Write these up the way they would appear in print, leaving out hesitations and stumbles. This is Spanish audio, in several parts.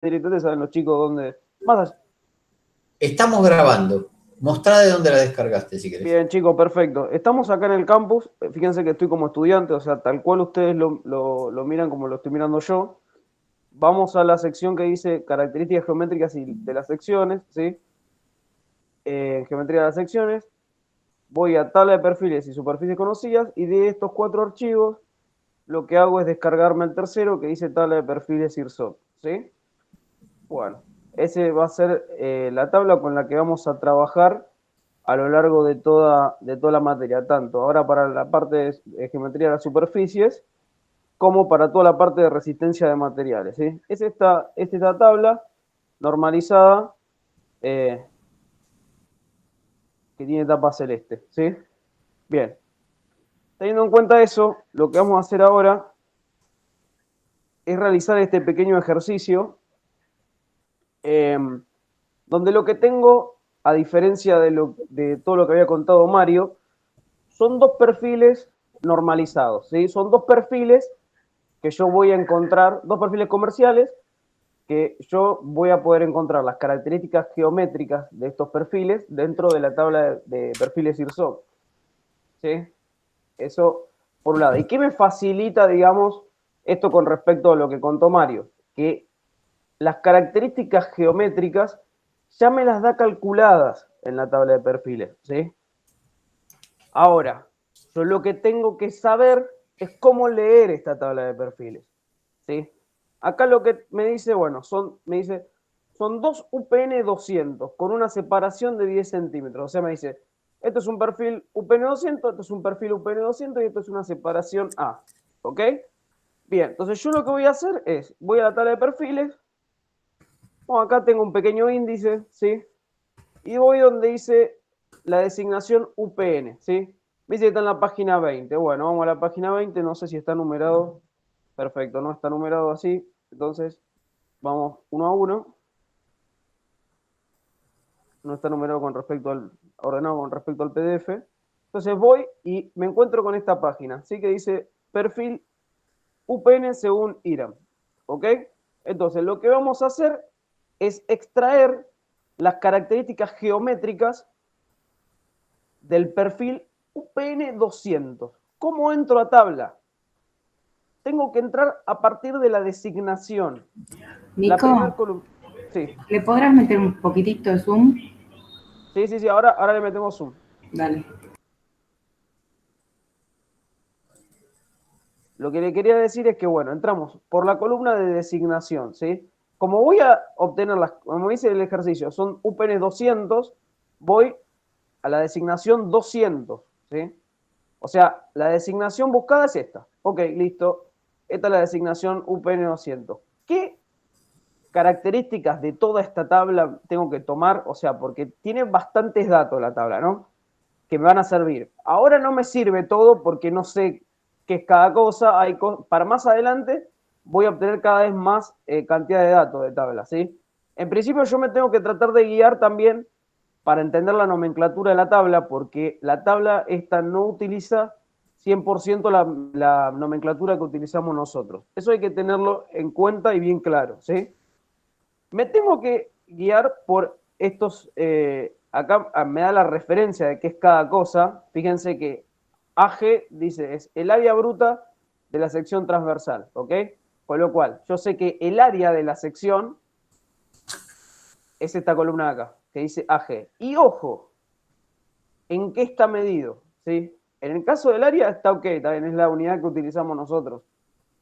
directamente saben los chicos dónde. Más allá. Estamos grabando. Mostrá de dónde la descargaste, si querés. Bien, chicos, perfecto. Estamos acá en el campus. Fíjense que estoy como estudiante, o sea, tal cual ustedes lo miran como lo estoy mirando yo. Vamos a la sección que dice características geométricas y de las secciones, ¿sí? Geometría de las secciones. Voy a tabla de perfiles y superficies conocidas y de estos 4 archivos lo que hago es descargarme el tercero que dice tabla de perfiles IRSOC, ¿sí? Bueno, ese va a ser la tabla con la que vamos a trabajar a lo largo de toda la materia, tanto ahora para la parte de geometría de las superficies, como para toda la parte de resistencia de materiales, ¿sí? Es esta tabla normalizada que tiene tapa celeste, ¿sí? Bien, teniendo en cuenta eso, lo que vamos a hacer ahora es realizar este pequeño ejercicio eh, donde lo que tengo, a diferencia de todo lo que había contado Mario, son dos perfiles normalizados, ¿sí? Son dos perfiles que yo voy a encontrar, dos perfiles comerciales, que yo voy a poder encontrar las características geométricas de estos perfiles dentro de la tabla de perfiles IRSOC, ¿sí? Eso por un lado. ¿Y qué me facilita, digamos, esto con respecto a lo que contó Mario? Que las características geométricas ya me las da calculadas en la tabla de perfiles, ¿sí? Ahora, yo lo que tengo que saber es cómo leer esta tabla de perfiles, ¿sí? Acá lo que me dice, bueno, son dos UPN 200 con una separación de 10 centímetros. O sea, me dice, esto es un perfil UPN 200, esto es un perfil UPN 200 y esto es una separación A, ¿ok? Bien, entonces yo lo que voy a hacer es, voy a la tabla de perfiles, bueno, acá tengo un pequeño índice, ¿sí? Y voy donde dice la designación UPN, ¿sí? Dice que está en la página 20. Bueno, vamos a la página 20, no sé si está numerado. Perfecto, no está numerado así. Entonces, vamos uno a uno. No está numerado con respecto ordenado con respecto al PDF. Entonces voy y me encuentro con esta página, ¿sí? Que dice perfil UPN según IRAM, ¿ok? Entonces, lo que vamos a hacer es extraer las características geométricas del perfil UPN 200. ¿Cómo entro a tabla? Tengo que entrar a partir de la designación. La primera Nico, columna. Sí, ¿le podrás meter un poquitito de zoom? sí. Ahora le metemos zoom. Dale. Lo que le quería decir es que, bueno, entramos por la columna de designación, ¿sí? Como voy a obtener como dice el ejercicio, son UPN 200, voy a la designación 200, ¿sí? O sea, la designación buscada es esta. Ok, listo. Esta es la designación UPN 200. ¿Qué características de toda esta tabla tengo que tomar? O sea, porque tiene bastantes datos la tabla, ¿no? Que me van a servir. Ahora no me sirve todo porque no sé qué es cada cosa. Para más adelante voy a obtener cada vez más cantidad de datos de tabla, ¿sí? En principio yo me tengo que tratar de guiar también para entender la nomenclatura de la tabla, porque la tabla esta no utiliza 100% la nomenclatura que utilizamos nosotros. Eso hay que tenerlo en cuenta y bien claro, ¿sí? Me tengo que guiar por estos, acá me da la referencia de qué es cada cosa. Fíjense que AG dice, es el área bruta de la sección transversal, ¿ok? Con lo cual, yo sé que el área de la sección es esta columna de acá, que dice AG. Y ojo, ¿en qué está medido? ¿Sí? En el caso del área está ok, también es la unidad que utilizamos nosotros.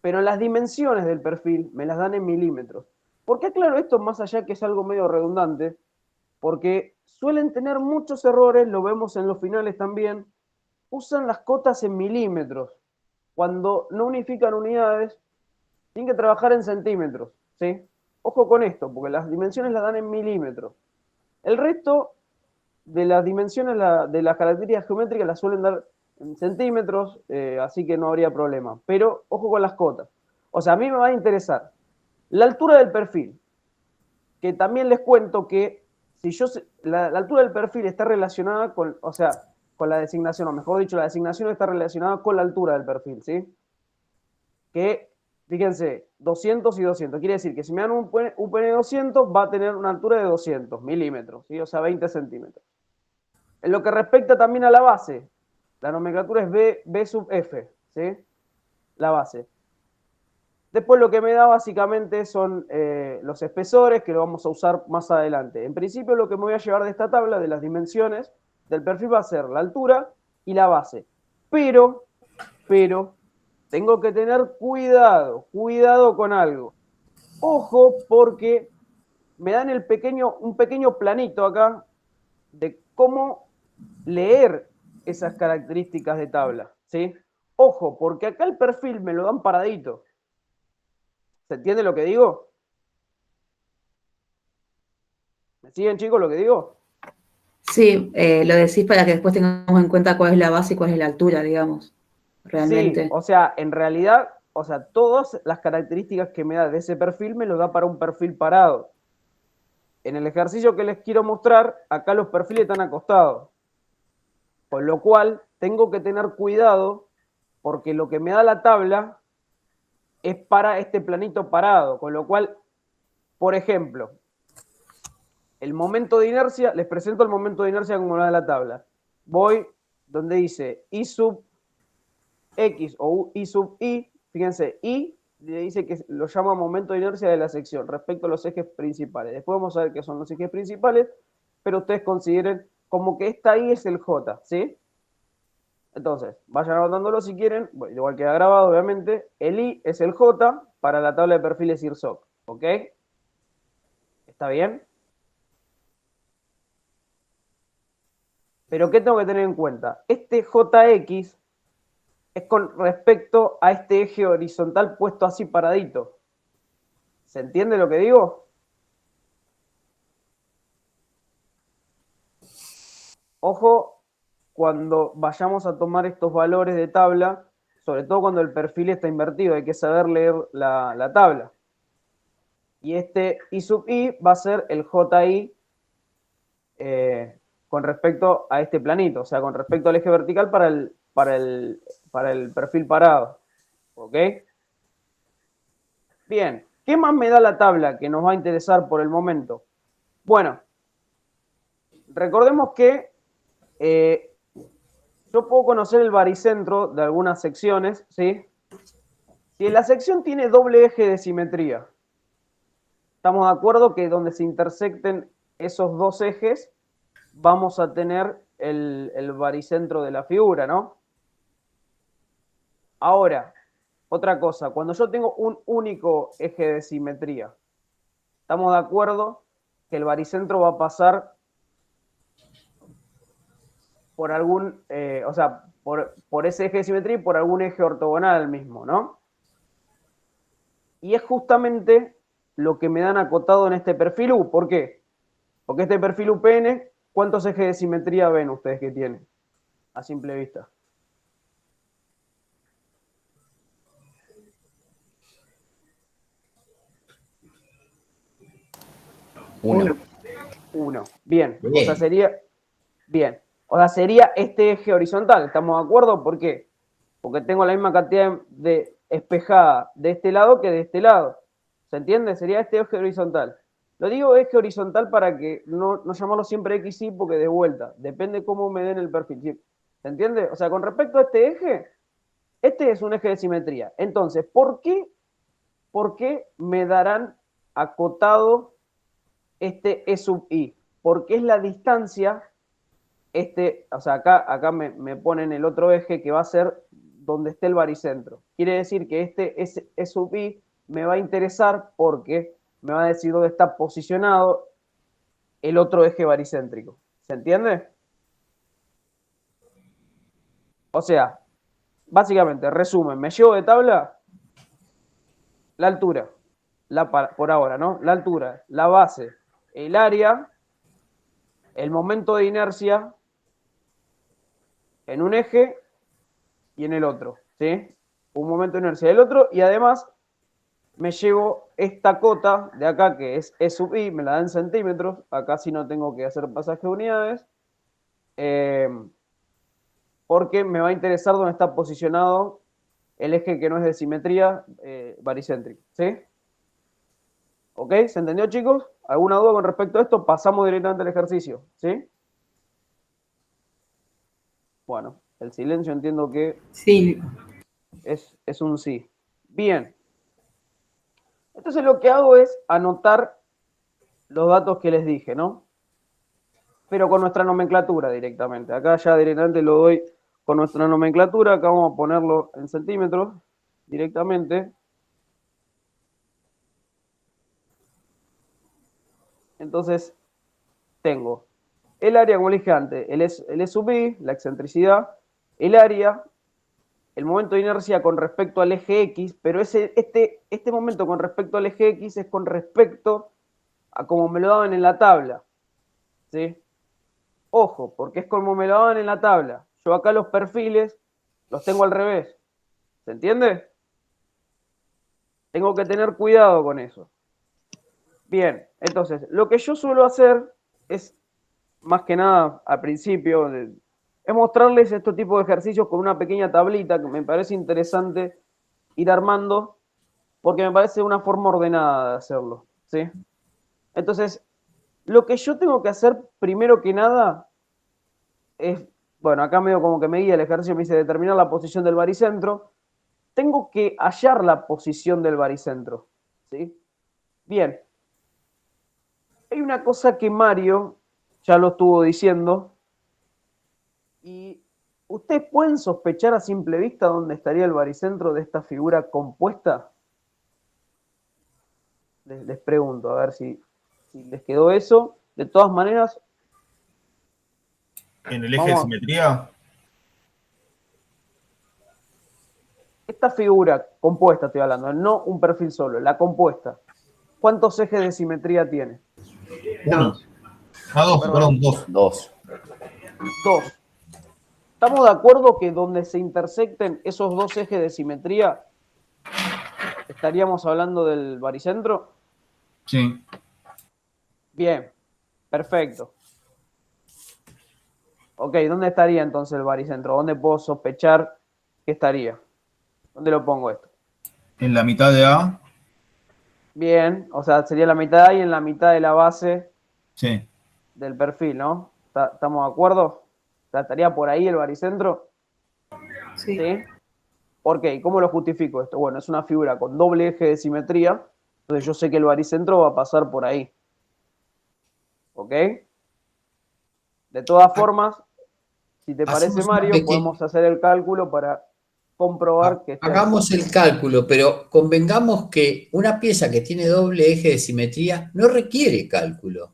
Pero las dimensiones del perfil me las dan en milímetros. ¿Por qué aclaro esto más allá que es algo medio redundante? Porque suelen tener muchos errores, lo vemos en los finales también, usan las cotas en milímetros. Cuando no unifican unidades, tienen que trabajar en centímetros, ¿sí? Ojo con esto, porque las dimensiones las dan en milímetros. El resto de las dimensiones de las características geométricas las suelen dar en centímetros, así que no habría problema. Pero ojo con las cotas. O sea, a mí me va a interesar la altura del perfil, que también les cuento que si yo la altura del perfil está relacionada con, o sea, con la designación, o mejor dicho, la designación está relacionada con la altura del perfil, ¿sí? Que fíjense, 200 y 200. Quiere decir que si me dan un UPN 200, va a tener una altura de 200 milímetros, ¿sí? O sea, 20 centímetros. En lo que respecta también a la base, la nomenclatura es B sub F, ¿sí? La base. Después lo que me da básicamente son los espesores, que lo vamos a usar más adelante. En principio lo que me voy a llevar de esta tabla, de las dimensiones del perfil, va a ser la altura y la base. Pero, tengo que tener cuidado con algo. Ojo, porque me dan un pequeño planito acá de cómo leer esas características de tabla, ¿sí? Ojo, porque acá el perfil me lo dan paradito. ¿Se entiende lo que digo? ¿Me siguen, chicos, lo que digo? Sí, lo decís para que después tengamos en cuenta cuál es la base y cuál es la altura, digamos, Sí, realmente. o sea, en realidad, o sea, todas las características que me da de ese perfil me lo da para un perfil parado. En el ejercicio que les quiero mostrar, acá los perfiles están acostados. Con lo cual, tengo que tener cuidado porque lo que me da la tabla es para este planito parado. Con lo cual, por ejemplo, el momento de inercia, les presento el momento de inercia como lo da la tabla. Voy donde dice I sub X o I sub I, fíjense, I le dice que lo llama momento de inercia de la sección respecto a los ejes principales. Después vamos a ver qué son los ejes principales, pero ustedes consideren como que esta I es el J, ¿sí? Entonces, vayan anotándolo si quieren, bueno, igual queda grabado, obviamente. El I es el J para la tabla de perfiles IRSOC, ¿ok? ¿Está bien? Pero ¿qué tengo que tener en cuenta? Este JX es con respecto a este eje horizontal puesto así paradito. ¿Se entiende lo que digo? Ojo cuando vayamos a tomar estos valores de tabla, sobre todo cuando el perfil está invertido, hay que saber leer la tabla. Y este I sub I va a ser el JI con respecto a este planito, o sea, con respecto al eje vertical para el perfil parado. ¿Ok? Bien, ¿qué más me da la tabla que nos va a interesar por el momento? Bueno, recordemos que yo puedo conocer el baricentro de algunas secciones, ¿sí? Si la sección tiene doble eje de simetría, estamos de acuerdo que donde se intersecten esos dos ejes, vamos a tener el baricentro de la figura, ¿no? Ahora, otra cosa, cuando yo tengo un único eje de simetría, estamos de acuerdo que el baricentro va a pasar por algún, o sea, por ese eje de simetría y por algún eje ortogonal mismo, ¿no? Y es justamente lo que me dan acotado en este perfil U. ¿Por qué? Porque este perfil UPN, ¿cuántos ejes de simetría ven ustedes que tiene? A simple vista. Uno. Uno. Bien. O sea, Bien. sería. Bien. O sea, sería este eje horizontal. ¿Estamos de acuerdo? ¿Por qué? Porque tengo la misma cantidad de espejada de este lado que de este lado. ¿Se entiende? Sería este eje horizontal. Lo digo eje horizontal para que no llamarlo siempre XY porque de vuelta. Depende cómo me den el perfil. ¿Se entiende? O sea, con respecto a este eje, este es un eje de simetría. Entonces, ¿por qué me darán acotado este E sub I? Porque es la distancia, o sea, acá me ponen el otro eje que va a ser donde esté el baricentro. Quiere decir que este E sub I me va a interesar porque me va a decir dónde está posicionado el otro eje baricéntrico. ¿Se entiende? O sea, básicamente, resumen, me llevo de tabla la altura, por ahora, ¿no? La altura, la base, el área, el momento de inercia en un eje y en el otro, ¿sí? Un momento de inercia del otro y además me llevo esta cota de acá que es E sub I, me la da en centímetros, acá sí no tengo que hacer pasaje de unidades, porque me va a interesar dónde está posicionado el eje que no es de simetría baricéntrica, ¿sí? ¿Ok? ¿Se entendió, chicos? ¿Alguna duda con respecto a esto? Pasamos directamente al ejercicio, ¿sí? Bueno, el silencio entiendo que Sí, es un sí. Bien. Entonces lo que hago es anotar los datos que les dije, ¿no? Pero con nuestra nomenclatura directamente. Acá ya directamente lo doy con nuestra nomenclatura. Acá vamos a ponerlo en centímetros directamente. Entonces, tengo el área, como le dije antes, el E sub i, la excentricidad, el área, el momento de inercia con respecto al eje X, pero este momento con respecto al eje X es con respecto a como me lo daban en la tabla. ¿Sí? Ojo, porque es como me lo daban en la tabla. Yo acá los perfiles los tengo al revés. ¿Se entiende? Tengo que tener cuidado con eso. Bien, entonces, lo que yo suelo hacer es, más que nada, al principio, es mostrarles este tipo de ejercicios con una pequeña tablita que me parece interesante ir armando, porque me parece una forma ordenada de hacerlo, ¿sí? Entonces, lo que yo tengo que hacer, primero que nada, es, bueno, acá medio como que me guía el ejercicio, me dice determinar la posición del baricentro. Tengo que hallar la posición del baricentro, ¿sí? Bien, hay una cosa que Mario ya lo estuvo diciendo, y ustedes pueden sospechar a simple vista dónde estaría el baricentro de esta figura compuesta. Les pregunto, a ver si les quedó eso. De todas maneras, En el eje de vamos a, simetría, esta figura compuesta estoy hablando, no un perfil solo, la compuesta. ¿Cuántos ejes de simetría tiene? uno. Ah, dos, Bárbaro. perdón, dos. Dos. Dos. ¿Estamos de acuerdo que donde se intersecten esos dos ejes de simetría estaríamos hablando del baricentro? Sí. Bien, perfecto. Ok, ¿dónde estaría entonces el baricentro? ¿Dónde puedo sospechar que estaría? ¿Dónde lo pongo esto? En la mitad de A, Bien, o sea, sería la mitad de ahí en la mitad de la base sí. del perfil, ¿no? ¿Estamos de acuerdo? O sea, ¿estaría por ahí el baricentro? sí. ¿Sí? ¿Por qué? ¿Y cómo lo justifico esto? Bueno, es una figura con doble eje de simetría, entonces yo sé que el baricentro va a pasar por ahí. ¿Ok? De todas formas, si te parece, Hacemos una Mario, pequeña. podemos hacer el cálculo para comprobar que esté así. Hagamos el cálculo, pero convengamos que una pieza que tiene doble eje de simetría no requiere cálculo,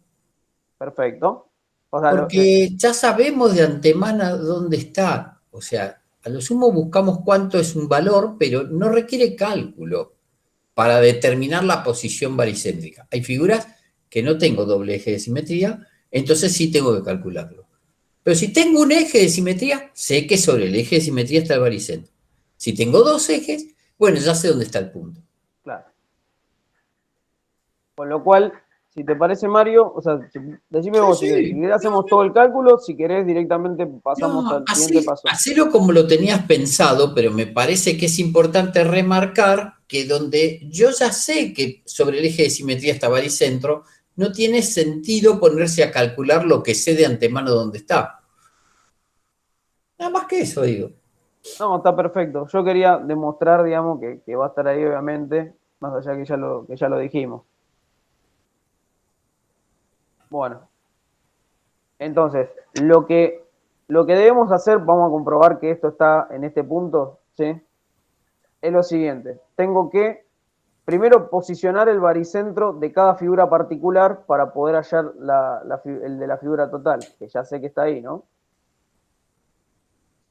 Perfecto. O sea, porque ya sabemos de antemano dónde está. O sea, a lo sumo buscamos cuánto es un valor, pero no requiere cálculo para determinar la posición baricéntrica. Hay figuras que no tengo doble eje de simetría, entonces sí tengo que calcularlo. Pero si tengo un eje de simetría, sé que sobre el eje de simetría está el baricentro. Si tengo dos ejes, bueno, ya sé dónde está el punto. claro. Con lo cual, si te parece, Mario, o sea, decime Sí, vos si querés, si sí. querés hacemos todo el cálculo, si querés directamente pasamos No, al siguiente así, paso. hacelo como lo tenías pensado, pero me parece que es importante remarcar que donde yo ya sé que sobre el eje de simetría está baricentro, no tiene sentido ponerse a calcular lo que sé de antemano dónde está. Nada más que eso, digo. No, está perfecto. Yo quería demostrar, digamos, que va a estar ahí, obviamente, más allá que ya lo dijimos. Bueno, entonces, lo que debemos hacer, vamos a comprobar que esto está en este punto, ¿sí? Es lo siguiente. Tengo que primero posicionar el baricentro de cada figura particular para poder hallar el de la figura total, que ya sé que está ahí, ¿no?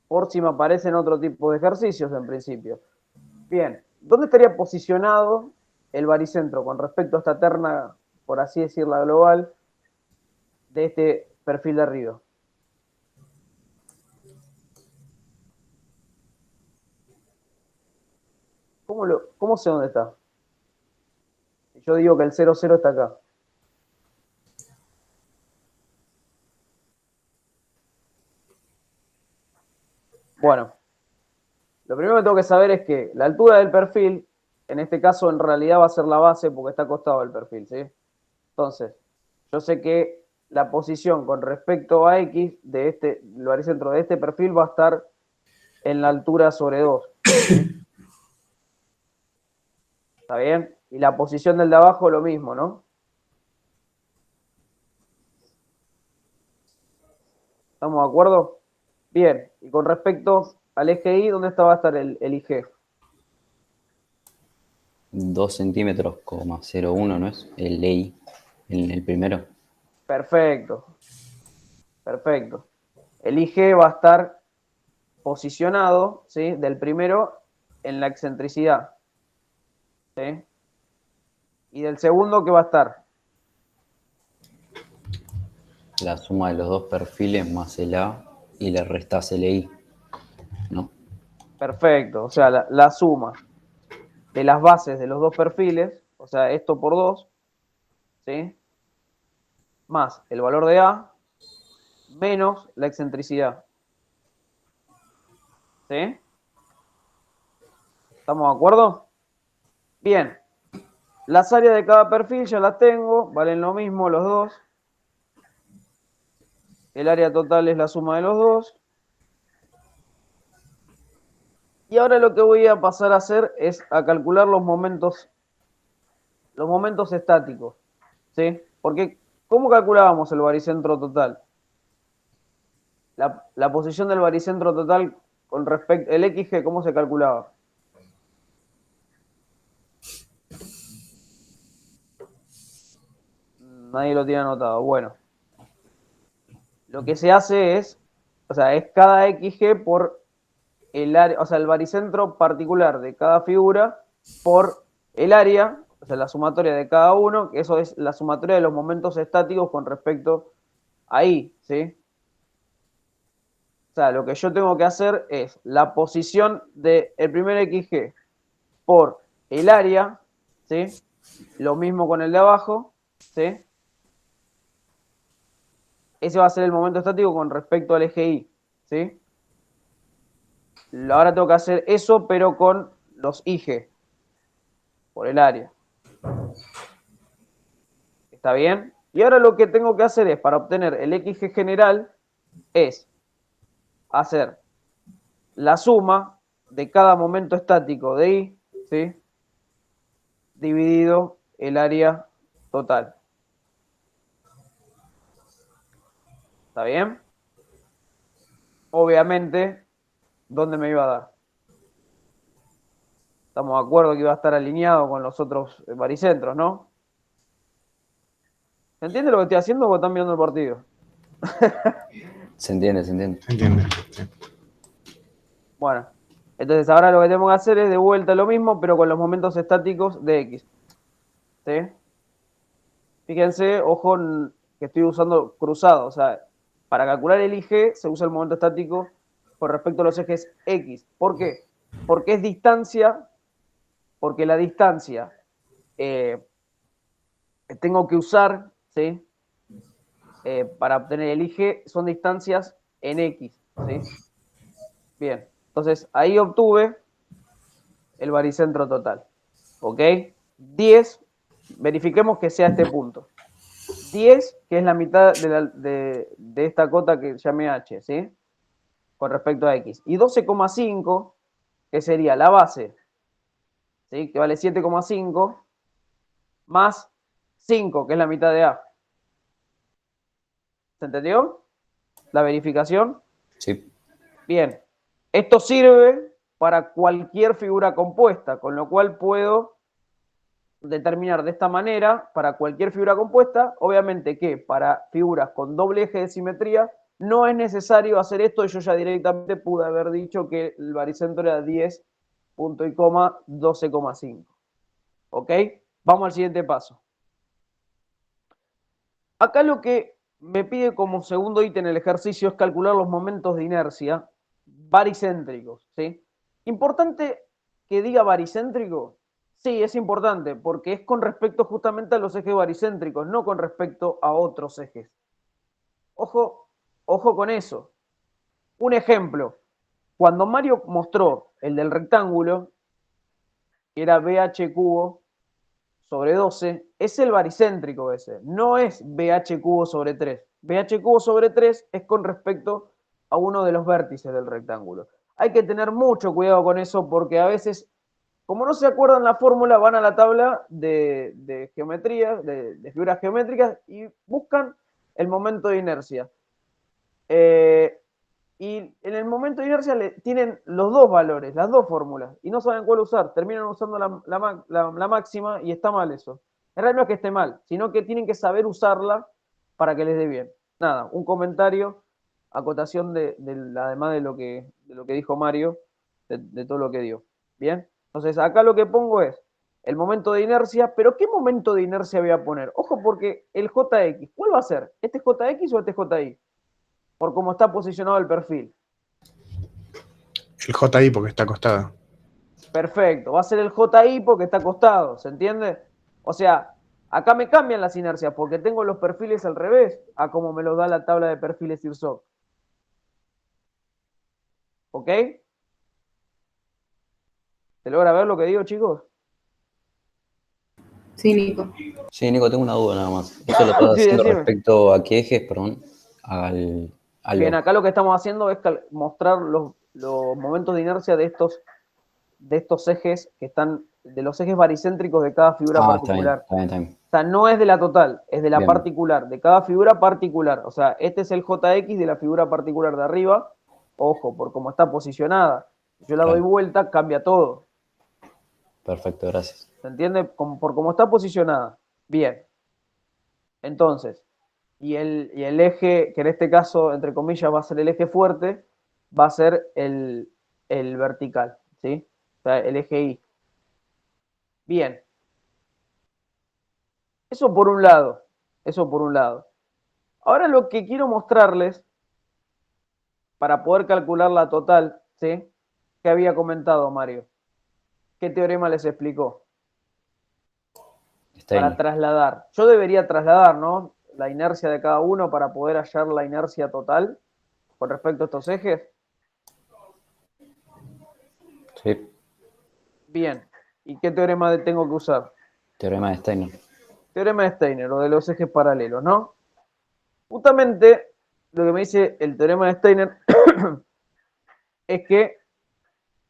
Por si me aparecen otro tipo de ejercicios en principio. Bien, ¿dónde estaría posicionado el baricentro con respecto a esta terna, por así decirla, global, de este perfil de arriba? ¿Cómo sé dónde está? Yo digo que el 0,0 está acá. Bueno, Lo primero que tengo que saber es que la altura del perfil, en este caso en realidad va a ser la base porque está acostado del perfil, ¿sí? Entonces, yo sé que la posición con respecto a X de el baricentro de este perfil va a estar en la altura sobre 2. ¿Sí? ¿Está bien? Y la posición del de abajo lo mismo, ¿no? ¿Estamos de acuerdo? Bien. Y con respecto al eje Y, ¿dónde va a estar el IG? 2 centímetros, 0,1, ¿no es? El ley, el primero. Perfecto. Perfecto. El IG va a estar posicionado, ¿sí? Del primero en la excentricidad. ¿Sí? Y del segundo, ¿qué va a estar? La suma de los dos perfiles más el A y le restás el I, ¿no? Perfecto. O sea, la suma de las bases de los dos perfiles, o sea, esto por 2, ¿sí? Más el valor de A, menos la excentricidad. ¿Sí? ¿Estamos de acuerdo? Bien. Las áreas de cada perfil ya las tengo, valen lo mismo los dos. El área total es la suma de los dos. Y ahora lo que voy a pasar a hacer es a calcular los momentos estáticos. ¿Sí? Porque, ¿cómo calculábamos el baricentro total? La posición del baricentro total con respecto al XG, ¿cómo se calculaba? Nadie lo tiene anotado. Bueno, lo que se hace es, o sea, es cada XG por el área, o sea, el baricentro particular de cada figura por el área, o sea, la sumatoria de cada uno, que eso es la sumatoria de los momentos estáticos con respecto a Y, ¿sí? O sea, lo que yo tengo que hacer es la posición del primer XG por el área, ¿sí? Lo mismo con el de abajo, ¿sí? Ese va a ser el momento estático con respecto al eje Y, ¿sí? Ahora tengo que hacer eso, pero con los IG, por el área. ¿Está bien? Y ahora lo que tengo que hacer es, para obtener el XG general, es hacer la suma de cada momento estático de Y, ¿sí? Dividido el área total. ¿Está bien? Obviamente, ¿dónde me iba a dar? Estamos de acuerdo que iba a estar alineado con los otros baricentros, ¿no? ¿Se entiende lo que estoy haciendo o están viendo el partido? Se entiende, se entiende. Entiende. Sí. Bueno, entonces ahora lo que tenemos que hacer es de vuelta lo mismo, pero con los momentos estáticos de X. ¿Sí? Fíjense, ojo, que estoy usando cruzado. O sea, para calcular el IG se usa el momento estático con respecto a los ejes X. ¿Por qué? Porque es distancia, porque la distancia tengo que usar, ¿sí? Para obtener el IG son distancias en X, ¿sí? Bien, entonces ahí obtuve el baricentro total, ¿ok? 10, verifiquemos que sea este punto. 10, que es la mitad de esta cota que llamé H, ¿sí? Con respecto a X. Y 12,5, que sería la base, ¿sí? Que vale 7,5, más 5, que es la mitad de A. ¿Se entendió? La verificación. Sí. Bien, esto sirve para cualquier figura compuesta, con lo cual puedo determinar de esta manera para cualquier figura compuesta. Obviamente que para figuras con doble eje de simetría no es necesario hacer esto. Yo ya directamente pude haber dicho que el baricentro era 10, punto y coma, 12,5. ¿Ok? Vamos al siguiente paso. Acá lo que me pide como segundo ítem en el ejercicio es calcular los momentos de inercia baricéntricos, ¿sí? Importante que diga baricéntrico. Sí, es importante, porque es con respecto justamente a los ejes baricéntricos, no con respecto a otros ejes. Ojo, ojo con eso. Un ejemplo, cuando Mario mostró el del rectángulo, que era BH cubo sobre 12, es el baricéntrico ese, no es BH cubo sobre 3. BH cubo sobre 3 es con respecto a uno de los vértices del rectángulo. Hay que tener mucho cuidado con eso porque a veces, como no se acuerdan la fórmula, van a la tabla de geometría, de figuras geométricas y buscan el momento de inercia. Y en el momento de inercia tienen los dos valores, las dos fórmulas, y no saben cuál usar. Terminan usando la máxima y está mal eso. En realidad no es que esté mal, sino que tienen que saber usarla para que les dé bien. Nada, un comentario, acotación además de lo que dijo Mario, de todo lo que dio. Bien, entonces acá lo que pongo es el momento de inercia, pero ¿qué momento de inercia voy a poner? Ojo porque el JX, ¿cuál va a ser? ¿Este es JX o este es JY? Por cómo está posicionado el perfil. El JI porque está acostado. Perfecto, va a ser el JI porque está acostado, ¿se entiende? O sea, acá me cambian las inercias porque tengo los perfiles al revés a como me lo da la tabla de perfiles IRSOC. ¿Ok? ¿Se logra ver lo que digo, chicos? Sí, Nico. Sí, Nico, tengo una duda nada más. ¿Eso lo estás Sí, haciendo decime. respecto a qué ejes, perdón? Al Bien, acá lo que estamos haciendo es mostrar los momentos de inercia de estos ejes que están, de los ejes baricéntricos de cada figura particular. Está bien, está bien. O sea, no es de la total, es de la Bien. particular, de cada figura particular. O sea, este es el JX de la figura particular de arriba. Ojo, por cómo está posicionada. Si yo la doy Claro. vuelta, cambia todo. Perfecto, gracias. ¿Se entiende? Por cómo está posicionada. Bien. Entonces, y el eje, que en este caso, entre comillas, va a ser el eje fuerte, va a ser el vertical, ¿sí? O sea, el eje Y. Bien. Eso por un lado. Eso por un lado. Ahora lo que quiero mostrarles, para poder calcular la total, ¿sí? ¿Qué había comentado Mario? ¿Qué teorema les explicó? Está Para bien. trasladar. Yo debería trasladar, ¿no? La inercia de cada uno para poder hallar la inercia total con respecto a estos ejes. Sí. Bien. ¿Y qué teorema tengo que usar? Teorema de Steiner. Teorema de Steiner, o de los ejes paralelos, ¿no? Justamente lo que me dice el teorema de Steiner es que,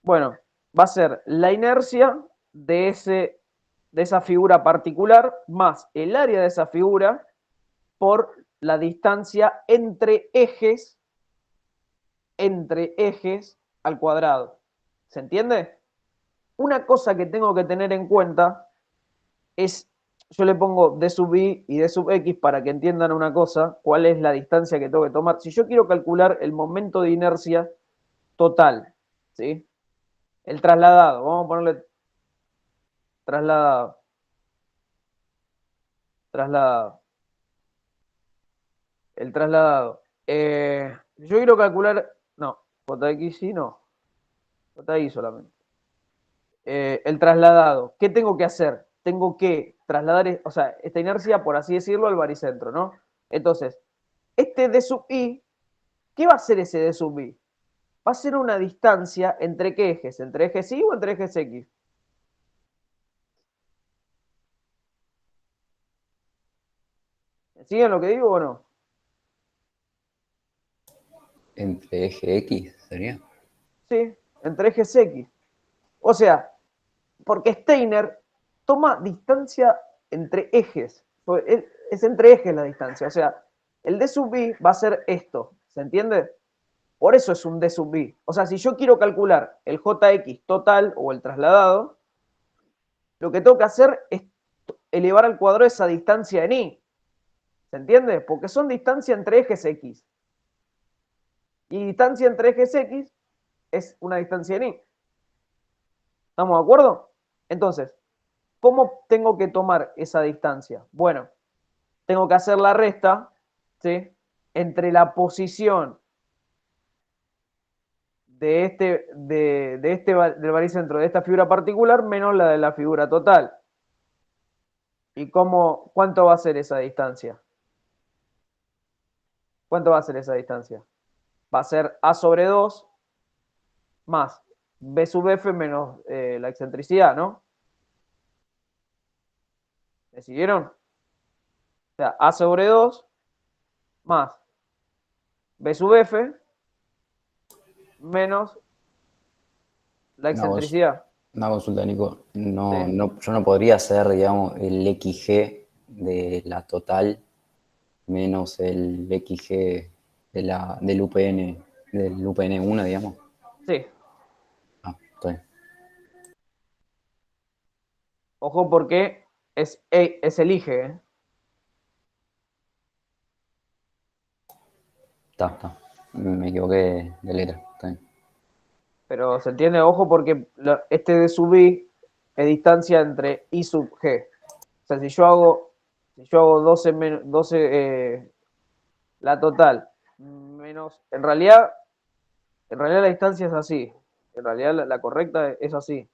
bueno, va a ser la inercia de esa figura particular más el área de esa figura por la distancia entre ejes al cuadrado. ¿Se entiende? Una cosa que tengo que tener en cuenta es, yo le pongo d sub i y d sub x para que entiendan una cosa, cuál es la distancia que tengo que tomar. Si yo quiero calcular el momento de inercia total, ¿sí? El trasladado, vamos a ponerle trasladado. El trasladado. Yo quiero calcular, no, JX sí, no. JI solamente. El trasladado. ¿Qué tengo que hacer? Tengo que trasladar, o sea, esta inercia, por así decirlo, al baricentro, ¿no? Entonces, este d sub i, ¿qué va a ser ese d sub i? Va a ser una distancia entre qué ejes, entre ejes y o entre ejes x. ¿Siguen lo que digo o no? Entre eje X sería. Sí, entre ejes x. O sea, porque Steiner toma distancia entre ejes. Es entre ejes la distancia. O sea, el d sub i va a ser esto. ¿Se entiende? Por eso es un d sub i. O sea, si yo quiero calcular el jx total o el trasladado, lo que tengo que hacer es elevar al cuadrado esa distancia en i. ¿Se entiende? Porque son distancia entre ejes x. Y distancia entre ejes x es una distancia en i. ¿Estamos de acuerdo? Entonces, ¿cómo tengo que tomar esa distancia? Bueno, tengo que hacer la resta, ¿sí? Entre la posición del baricentro de esta figura particular menos la de la figura total. ¿Y cuánto va a ser esa distancia? ¿Cuánto va a ser esa distancia? Va a ser a sobre 2 más B sub F menos la excentricidad, ¿no? ¿Me siguieron? O sea, A sobre 2 más B sub F menos la excentricidad. Una consulta, Nico. No, Sí. no, yo no podría hacer, digamos, el XG de la total menos el XG del UPN 1, digamos. Sí. Ah, está bien. Ojo porque es el eje, ¿eh? Está. Me equivoqué de letra. Está bien. Pero se entiende, ojo, porque este D sub I es distancia entre I sub G. O sea, si yo hago 12 la total, menos, en realidad la distancia es así. En realidad la correcta es así.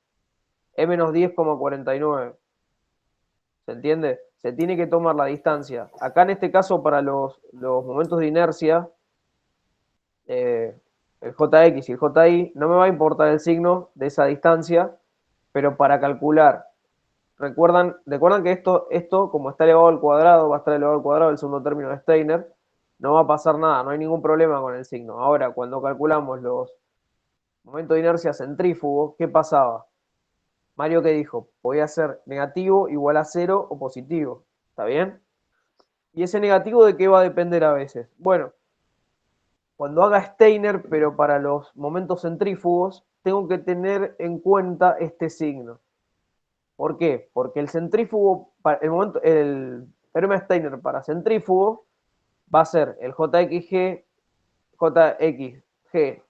E menos 10,49. ¿Se entiende? Se tiene que tomar la distancia. Acá en este caso, para los momentos de inercia, el JX y el JI, no me va a importar el signo de esa distancia, pero para calcular, recuerdan que esto, como está elevado al cuadrado, va a estar elevado al cuadrado el segundo término de Steiner, no va a pasar nada, no hay ningún problema con el signo. Ahora, cuando calculamos los momentos de inercia centrífugo, ¿qué pasaba? Mario, ¿qué dijo? Podía ser negativo igual a 0 o positivo, ¿está bien? ¿Y ese negativo de qué va a depender a veces? Bueno, cuando haga Steiner, pero para los momentos centrífugos, tengo que tener en cuenta este signo. ¿Por qué? Porque el centrífugo, el teorema de Steiner para centrífugo va a ser el JXG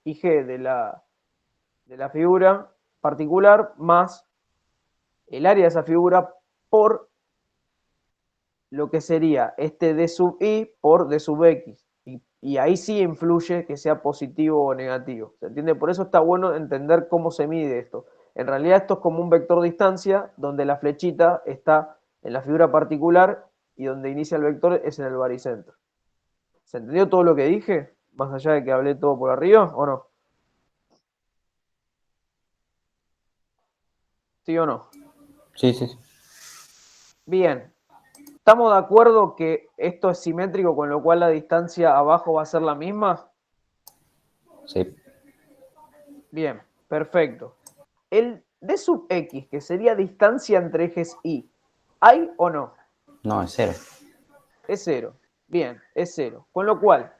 y G de la figura particular más el área de esa figura por lo que sería este D sub I por D sub X. Y ahí sí influye que sea positivo o negativo. ¿Se entiende? Por eso está bueno entender cómo se mide esto. En realidad esto es como un vector de distancia donde la flechita está en la figura particular y donde inicia el vector es en el baricentro. ¿Se entendió todo lo que dije? Más allá de que hablé todo por arriba, ¿o no? ¿Sí o no? Sí. Bien. ¿Estamos de acuerdo que esto es simétrico, con lo cual la distancia abajo va a ser la misma? Sí. Bien, perfecto. El D sub X, que sería distancia entre ejes Y, ¿hay o no? No, es 0. Es 0. Bien, es 0. Con lo cual,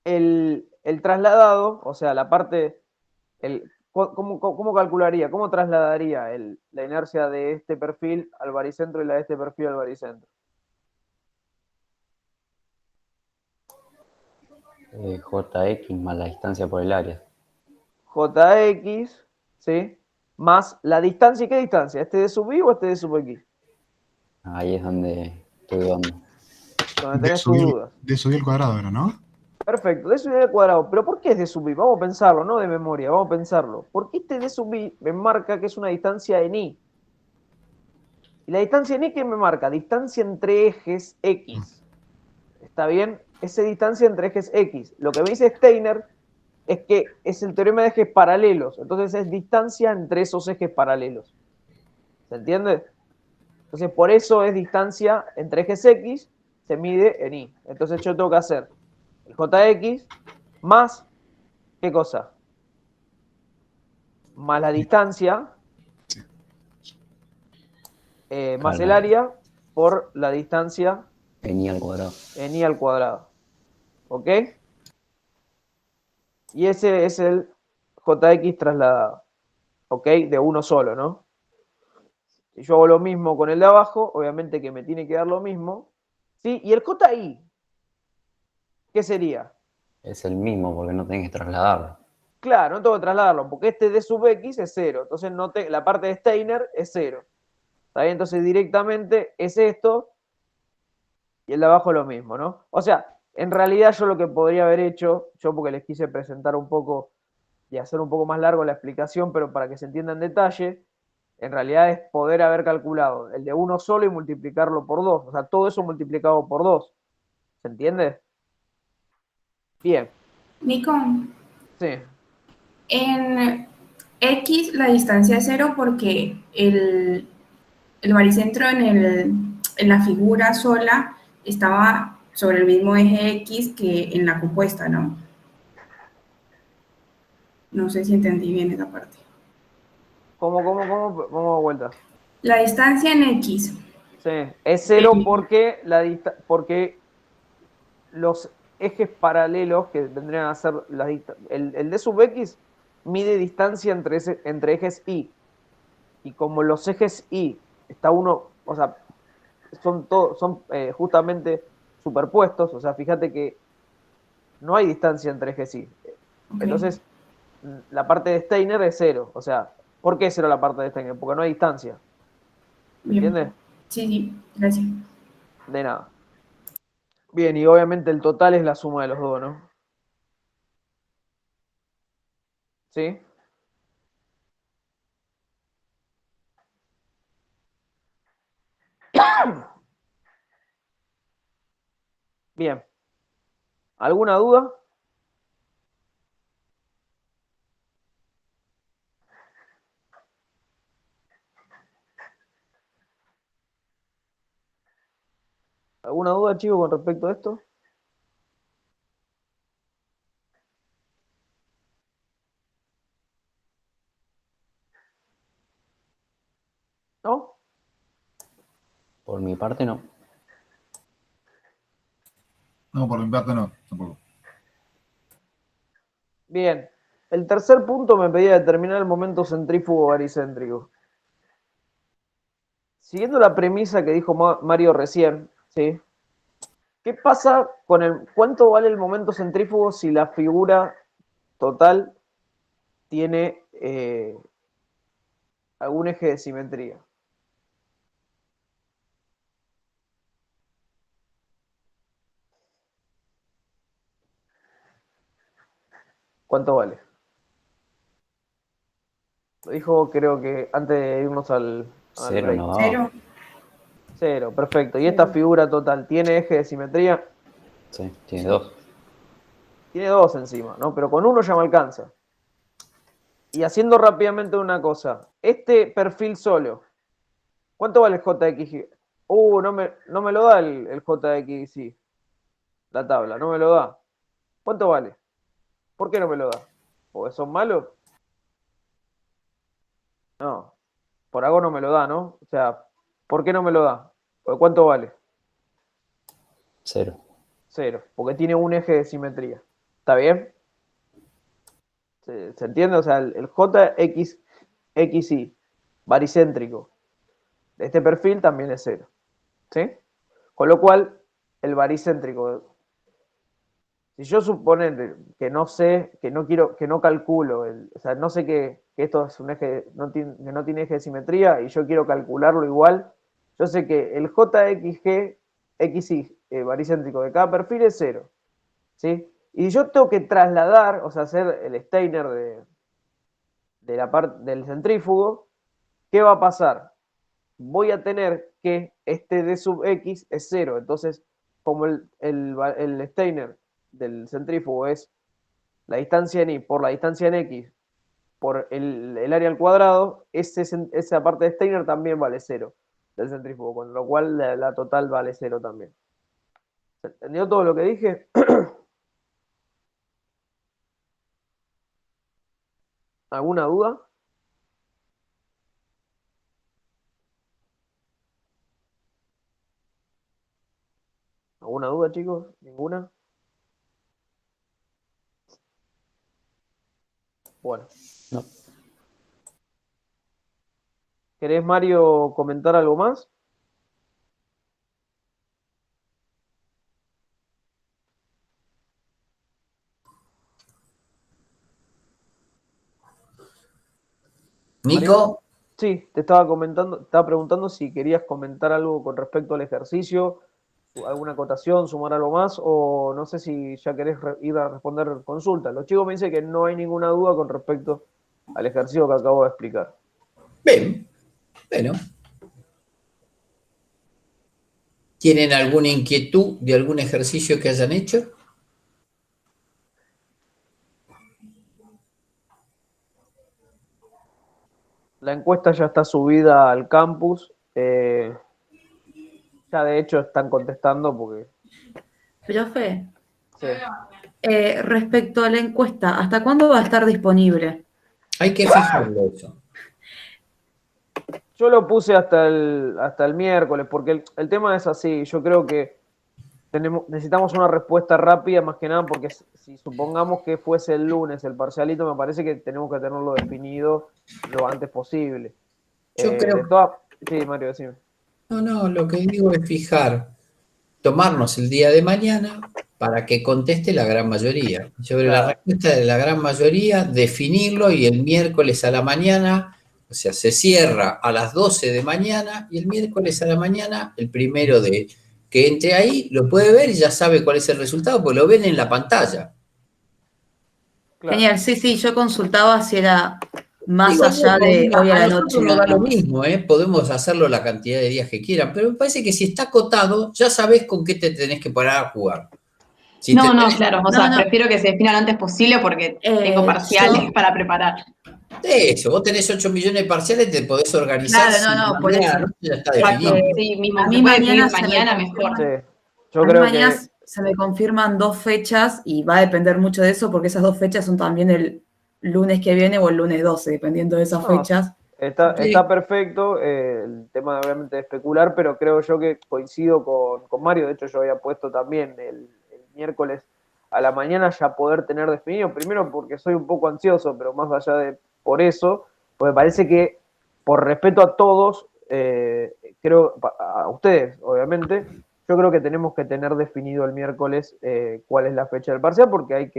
el trasladado, o sea, la parte, ¿cómo calcularía, cómo trasladaría la inercia de este perfil al baricentro y la de este perfil al baricentro? JX más la distancia por el área. JX, ¿sí? Más la distancia. ¿Y qué distancia? ¿Este D sub Y o este D sub X? Ahí es donde estoy dudando. Donde tenés tus dudas. De subir al cuadrado era, ¿no? Perfecto, D sub I al cuadrado. ¿Pero por qué es D sub I? Vamos a pensarlo, no de memoria, vamos a pensarlo. Porque este D sub I me marca que es una distancia en I. ¿Y la distancia en I qué me marca? Distancia entre ejes X. ¿Está bien? Esa distancia entre ejes X. Lo que me dice Steiner es que es el teorema de ejes paralelos. Entonces es distancia entre esos ejes paralelos. ¿Se entiende? Entonces por eso es distancia entre ejes X, se mide en Y. Entonces yo tengo que hacer el JX más, ¿qué cosa? Más la distancia, más el Claro. área, por la distancia En I al cuadrado. en I al cuadrado. ¿Ok? Y ese es el JX trasladado. ¿Ok? De uno solo, ¿no? Si yo hago lo mismo con el de abajo, obviamente que me tiene que dar lo mismo. ¿Sí? Y el JI, ¿qué sería? Es el mismo porque no tenés que trasladarlo. Claro, no tengo que trasladarlo, porque este D sub X es 0. Entonces la parte de Steiner es 0. ¿Está bien? Entonces directamente es esto y el de abajo lo mismo, ¿no? O sea, en realidad yo lo que podría haber hecho, yo porque les quise presentar un poco y hacer un poco más largo la explicación, pero para que se entienda en detalle, en realidad es poder haber calculado el de uno solo y multiplicarlo por 2. O sea, todo eso multiplicado por 2. ¿Se entiende? Bien. Nico, Sí, en X la distancia es cero porque el baricentro en la figura sola estaba sobre el mismo eje X que en la compuesta, ¿no? No sé si entendí bien esa parte. ¿cómo de vuelta? La distancia en X. Sí, es cero eh, porque, porque los ejes paralelos que vendrían a ser el D sub X mide distancia entre ejes Y. Y como los ejes Y está uno, o sea, son justamente superpuestos, o sea, fíjate que no hay distancia entre ejes Y. ok, Entonces, la parte de Steiner es cero. O sea, ¿por qué es cero la parte de Steiner? Porque no hay distancia. ¿Se bien. entiende? Sí, sí, gracias. De nada. Bien, y obviamente el total es la suma de los dos, ¿no? ¿Sí? Bien. ¿Alguna duda? ¿Alguna duda, chicos, con respecto a esto? ¿No? Por mi parte, no. No, por mi parte no, tampoco. Bien. El tercer punto me pedía determinar el momento centrífugo baricéntrico. Siguiendo la premisa que dijo Mario recién, ¿sí? ¿Qué pasa con cuánto vale el momento centrífugo si la figura total tiene algún eje de simetría? ¿Cuánto vale? Lo dijo, creo que antes de irnos al Cero break. no daba. Cero. Cero, perfecto. ¿Y esta Cero. figura total tiene eje de simetría? Sí, tiene Sí. dos. Tiene dos encima, ¿no? Pero con uno ya me alcanza. Y haciendo rápidamente una cosa, este perfil solo, ¿cuánto vale el JXY? No me lo da el JXY, la tabla, no me lo da. ¿Cuánto vale? ¿Por qué no me lo da? ¿Porque son malos? No, por algo no me lo da, ¿no? O sea, ¿por qué no me lo da? ¿Porque cuánto vale? Cero. Cero, porque tiene un eje de simetría. ¿Está bien? ¿Se entiende? O sea, el JXY baricéntrico de este perfil también es cero. ¿Sí? Con lo cual, el baricéntrico, si yo suponer que no sé, que no quiero, que no calculo, o sea, no sé que esto es un eje, que no tiene eje de simetría y yo quiero calcularlo igual, yo sé que el JXY baricéntrico de cada perfil es cero. ¿Sí? Y yo tengo que trasladar, o sea, hacer el Steiner de la parte del centrífugo, ¿qué va a pasar? Voy a tener que este d sub x es cero. Entonces, como el Steiner del centrífugo es la distancia en y por la distancia en x por el área al cuadrado, esa parte de Steiner también vale cero del centrífugo, con lo cual la total vale cero también. ¿Se entendió todo lo que dije? ¿Alguna duda? ¿Alguna duda, chicos? ¿Ninguna? Bueno. No. ¿Querés, Mario, comentar algo más? Mario. Nico, Sí, te estaba comentando, estaba preguntando si querías comentar algo con respecto al ejercicio, alguna acotación, sumar algo más, o no sé si ya querés ir a responder consultas. Los chicos me dicen que no hay ninguna duda con respecto al ejercicio que acabo de explicar. bien, bueno, ¿tienen alguna inquietud de algún ejercicio que hayan hecho? La encuesta ya está subida al campus. Ya de hecho están contestando porque... Profe, Sí. respecto a la encuesta, ¿hasta cuándo va a estar disponible? Hay que fijarlo eso. Yo lo puse hasta el miércoles, porque el tema es así. Yo creo que necesitamos una respuesta rápida, más que nada, porque si supongamos que fuese el lunes el parcialito, me parece que tenemos que tenerlo definido lo antes posible. Yo creo... Sí, Mario, decime. No, lo que digo es tomarnos el día de mañana para que conteste la gran mayoría. Sobre la respuesta de la gran mayoría, definirlo y el miércoles a la mañana, o sea, se cierra a las 12 de mañana y el miércoles a la mañana, el primero de que entre ahí lo puede ver y ya sabe cuál es el resultado, porque lo ven en la pantalla. Claro. Genial, sí, yo consultaba si era más Digo, allá de hoy a la nosotros noche. nos da lo mismo, podemos hacerlo la cantidad de días que quieran, pero me parece que si está acotado, ya sabés con qué te tenés que parar a jugar. Si No, te- claro, o No, sea, no. prefiero que se defina lo antes posible porque tengo parciales para preparar. Eso, vos tenés 8 millones de parciales, te podés organizar. Claro, por mañana eso. a la noche ya está Exacto, definido. sí, mismo, A se mí puede mañana definir mañana mejor. Sí. Yo A mí creo mañana que se me confirman 2 fechas y va a depender mucho de eso porque esas 2 fechas son también el lunes que viene o el lunes 12, dependiendo de esas No, fechas. está perfecto el tema obviamente de especular, pero creo yo que coincido con Mario. De hecho, yo había puesto también el miércoles a la mañana ya poder tener definido. Primero porque soy un poco ansioso, pero más allá de por eso, pues me parece que por respeto a todos, creo, a ustedes obviamente, yo creo que tenemos que tener definido el miércoles cuál es la fecha del parcial, porque hay que